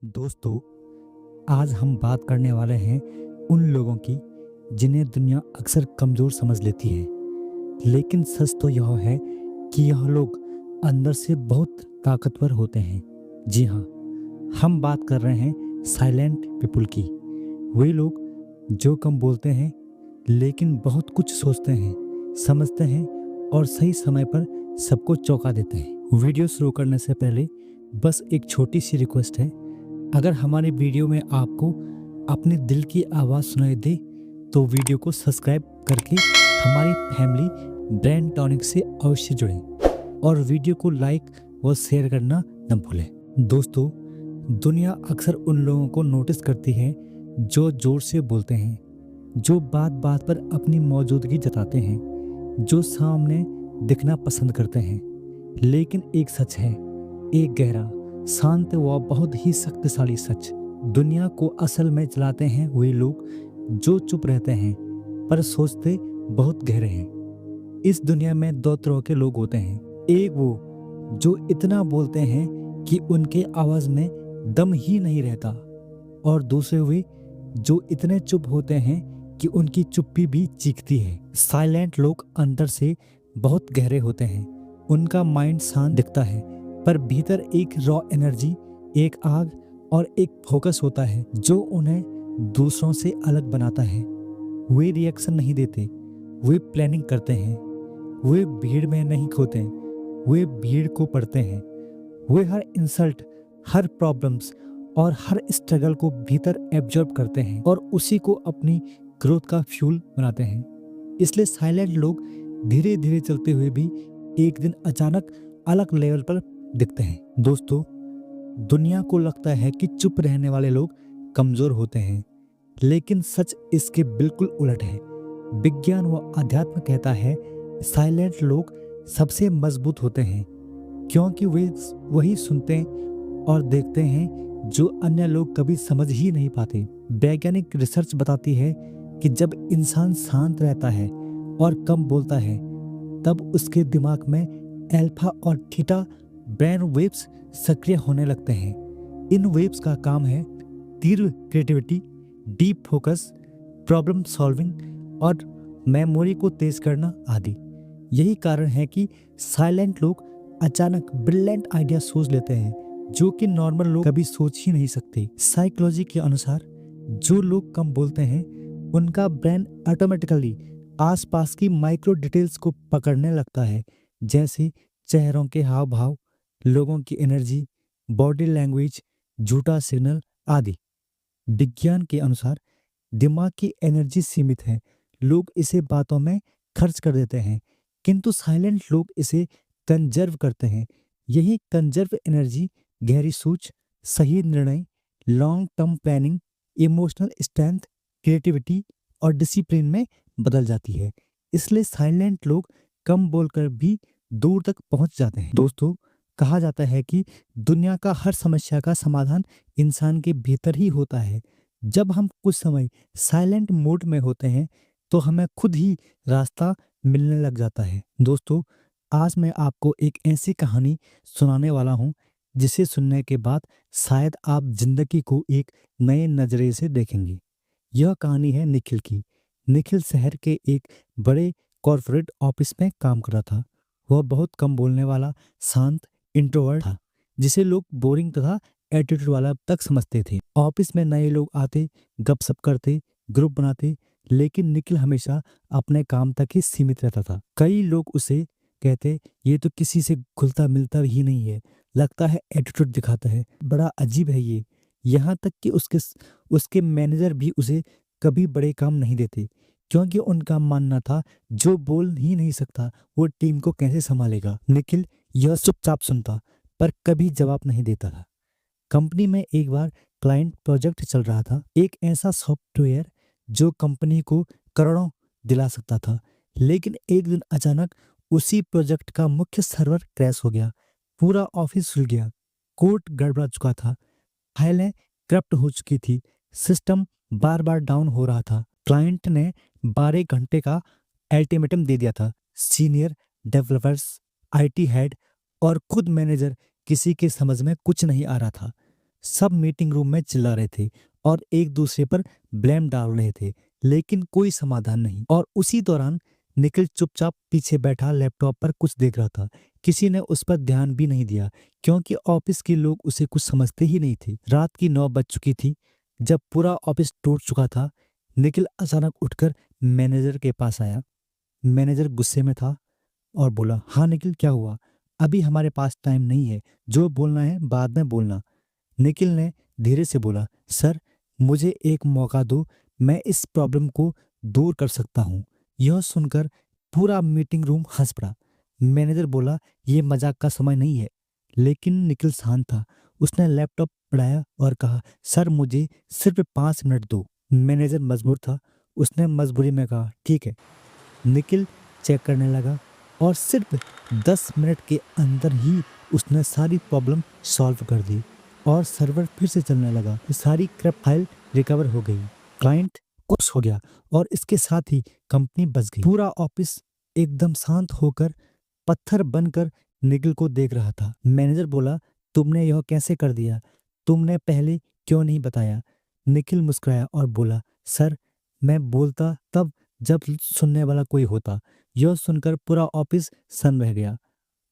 दोस्तों, आज हम बात करने वाले हैं उन लोगों की जिन्हें दुनिया अक्सर कमज़ोर समझ लेती है। लेकिन सच तो यह है कि यह लोग अंदर से बहुत ताकतवर होते हैं। जी हाँ, हम बात कर रहे हैं साइलेंट पीपल की। वे लोग जो कम बोलते हैं लेकिन बहुत कुछ सोचते हैं, समझते हैं और सही समय पर सबको चौंका देते हैं। वीडियो शुरू करने से पहले बस एक छोटी सी रिक्वेस्ट है। अगर हमारे वीडियो में आपको अपने दिल की आवाज़ सुनाई दे तो वीडियो को सब्सक्राइब करके हमारी फैमिली ब्रेन टॉनिक से अवश्य जुड़ें और वीडियो को लाइक व शेयर करना न भूलें। दोस्तों, दुनिया अक्सर उन लोगों को नोटिस करती है जो ज़ोर से बोलते हैं, जो बात बात पर अपनी मौजूदगी जताते हैं, जो सामने दिखना पसंद करते हैं। लेकिन एक सच है, एक गहरा, शांत व बहुत ही शक्तिशाली सच। दुनिया को असल में चलाते हैं वे लोग जो चुप रहते हैं पर सोचते बहुत गहरे हैं। इस दुनिया में दो तरह के लोग होते हैं। एक वो जो इतना बोलते हैं कि उनके आवाज में दम ही नहीं रहता, और दूसरे वे जो इतने चुप होते हैं कि उनकी चुप्पी भी चीखती है। साइलेंट लोग अंदर से बहुत गहरे होते हैं। उनका माइंड शांत दिखता है पर भीतर एक रॉ एनर्जी, एक आग और एक फोकस होता है जो उन्हें दूसरों से अलग बनाता है। वे रिएक्शन नहीं देते, वे प्लानिंग करते हैं। वे भीड़ में नहीं खोते, वे भीड़ को पढ़ते हैं। वे हर इंसल्ट, हर प्रॉब्लम्स और हर स्ट्रगल को भीतर एब्जॉर्ब करते हैं और उसी को अपनी ग्रोथ का फ्यूल बनाते हैं। इसलिए साइलेंट लोग धीरे धीरे चलते हुए भी एक दिन अचानक अलग लेवल पर दिखते हैं। दोस्तों, दुनिया को लगता है कि चुप रहने वाले लोग कमजोर होते हैं, लेकिन सच इसके बिल्कुल उलट है। विज्ञान व अध्यात्म कहता है साइलेंट लोग सबसे मजबूत होते हैं, क्योंकि वे वही सुनते और देखते हैं जो अन्य लोग कभी समझ ही नहीं पाते। वैज्ञानिक रिसर्च बताती है कि जब इंसान शांत रहता है और कम बोलता है तब उसके दिमाग में अल्फा और थीटा ब्रेन वेव्स सक्रिय होने लगते हैं। इन वेव्स का काम है तीव्र creativity, deep focus, problem solving और मेमोरी को तेज करना आदि। यही कारण है कि साइलेंट लोग अचानक ब्रिलियंट आइडिया सोच लेते हैं जो कि नॉर्मल लोग कभी सोच ही नहीं सकते। साइकोलॉजी के अनुसार जो लोग कम बोलते हैं उनका ब्रेन ऑटोमेटिकली आसपास की माइक्रो डिटेल्स को पकड़ने लगता है, जैसे चेहरों के हाव भाव, लोगों की एनर्जी, बॉडी लैंग्वेज, झूठा सिग्नल आदि। विज्ञान के अनुसार दिमाग की एनर्जी सीमित है, लोग इसे बातों में खर्च कर देते हैं, किंतु साइलेंट लोग इसे कंजर्व करते हैं। यही कंजर्व एनर्जी गहरी सोच, सही निर्णय, long term planning, emotional strength, creativity और डिसिप्लिन में बदल जाती है। इसलिए साइलेंट लोग कम बोलकर भी दूर तक पहुंच जाते हैं। दोस्तों, कहा जाता है कि दुनिया का हर समस्या का समाधान इंसान के भीतर ही होता है। जब हम कुछ समय साइलेंट मोड में होते हैं तो हमें खुद ही रास्ता मिलने लग जाता है। दोस्तों, आज मैं आपको एक ऐसी कहानी सुनाने वाला हूं जिसे सुनने के बाद शायद आप जिंदगी को एक नए नजरिए से देखेंगे। यह कहानी है निखिल की। निखिल शहर के एक बड़े कॉर्पोरेट ऑफिस में काम कर रहा था। वह बहुत कम बोलने वाला, शांत इंट्रोवर्ट था, जिसे लोग बोरिंग तथा एटीट्यूड वाला तक समझते थे। ऑफिस में नए लोग आते, गपशप करते, ग्रुप बनाते, लेकिन निखिल हमेशा अपने काम तक ही सीमित रहता था। कई लोग उसे कहते, ये तो किसी से घुलता मिलता ही नहीं है, लगता है एटीट्यूड दिखाता है, बड़ा अजीब है ये। यहाँ तक कि उसके मैनेजर भी उसे कभी बड़े काम नहीं देते, क्योंकि उनका मानना था जो बोल ही नहीं सकता वो टीम को कैसे संभालेगा। निखिल यह चुपचाप सुनता पर कभी जवाब नहीं देता था। कंपनी में एक बार क्लाइंट प्रोजेक्ट चल रहा था, एक ऐसा सॉफ्टवेयर जो कंपनी को करोड़ों दिला सकता था। लेकिन एक दिन अचानक उसी प्रोजेक्ट का मुख्य सर्वर क्रैश हो गया। पूरा ऑफिस सुल गया, कोड गड़बड़ा चुका था, फाइलें करप्ट हो चुकी थी, सिस्टम बार बार डाउन हो रहा था। क्लाइंट ने 12 घंटे का अल्टीमेटम दे दिया था। सीनियर डेवलपर्स, आईटी हेड और खुद मैनेजर, किसी के समझ में कुछ नहीं आ रहा था। सब मीटिंग रूम में चिल्ला रहे थे और एक दूसरे पर ब्लेम डाल रहे थे, लेकिन कोई समाधान नहीं। और उसी दौरान निखिल चुपचाप पीछे बैठा लैपटॉप पर कुछ देख रहा था। किसी ने उस पर ध्यान भी नहीं दिया, क्योंकि ऑफिस के लोग उसे कुछ समझते ही नहीं थे। रात की 9 बज चुकी थी। जब पूरा ऑफिस टूट चुका था, निखिल अचानक उठकर मैनेजर के पास आया। मैनेजर गुस्से में था और बोला, हाँ निखिल, क्या हुआ? अभी हमारे पास टाइम नहीं है, जो बोलना है बाद में बोलना। निखिल ने धीरे से बोला, सर मुझे एक मौका दो, मैं इस प्रॉब्लम को दूर कर सकता हूँ। यह सुनकर पूरा मीटिंग रूम हंस पड़ा। मैनेजर बोला, ये मजाक का समय नहीं है। लेकिन निखिल शांत था। उसने लैपटॉप बढ़ाया और कहा, सर मुझे सिर्फ 5 मिनट दो। मैनेजर मजबूर था। उसने मजबूरी में कहा, ठीक है। निखिल चेक करने लगा और सिर्फ 10 मिनट के अंदर ही उसने सारी प्रॉब्लम सॉल्व कर दी और सर्वर फिर से चलने लगा। सारी क्रैप फाइल रिकवर हो गई। क्लाइंट खुश हो गया और इसके साथ ही कंपनी बच गई। पूरा ऑफिस एकदम शांत होकर पत्थर बनकर निखिल को देख रहा था। मैनेजर बोला, तुमने यह कैसे कर दिया? तुमने पहले क्यों नहीं बताया? निखिल मुस्कुराया और बोला, सर मैं बोलता तब जब सुनने वाला कोई होता। यह सुनकर पूरा ऑफिस सन रह गया।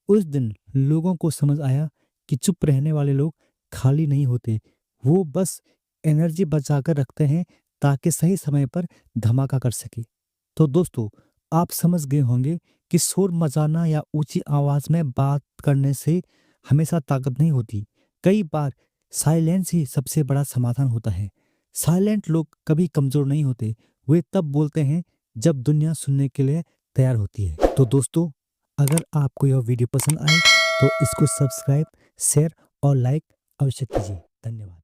उस दिन लोगों को समझ आया कि चुप रहने वाले लोग खाली नहीं होते, वो बस एनर्जी बचाकर रखते हैं ताकि सही समय पर धमाका कर सके। तो दोस्तों, आप समझ गए होंगे कि शोर मचाना या ऊंची आवाज में बात करने से हमेशा ताकत नहीं होती। कई बार साइलेंस ही सबसे बड़ा समाधान होता है। साइलेंट लोग कभी कमजोर नहीं होते, वे तब बोलते हैं जब दुनिया सुनने के लिए तैयार होती है। तो दोस्तों, अगर आपको यह वीडियो पसंद आए तो इसको सब्सक्राइब, शेयर और लाइक अवश्य कीजिए। धन्यवाद।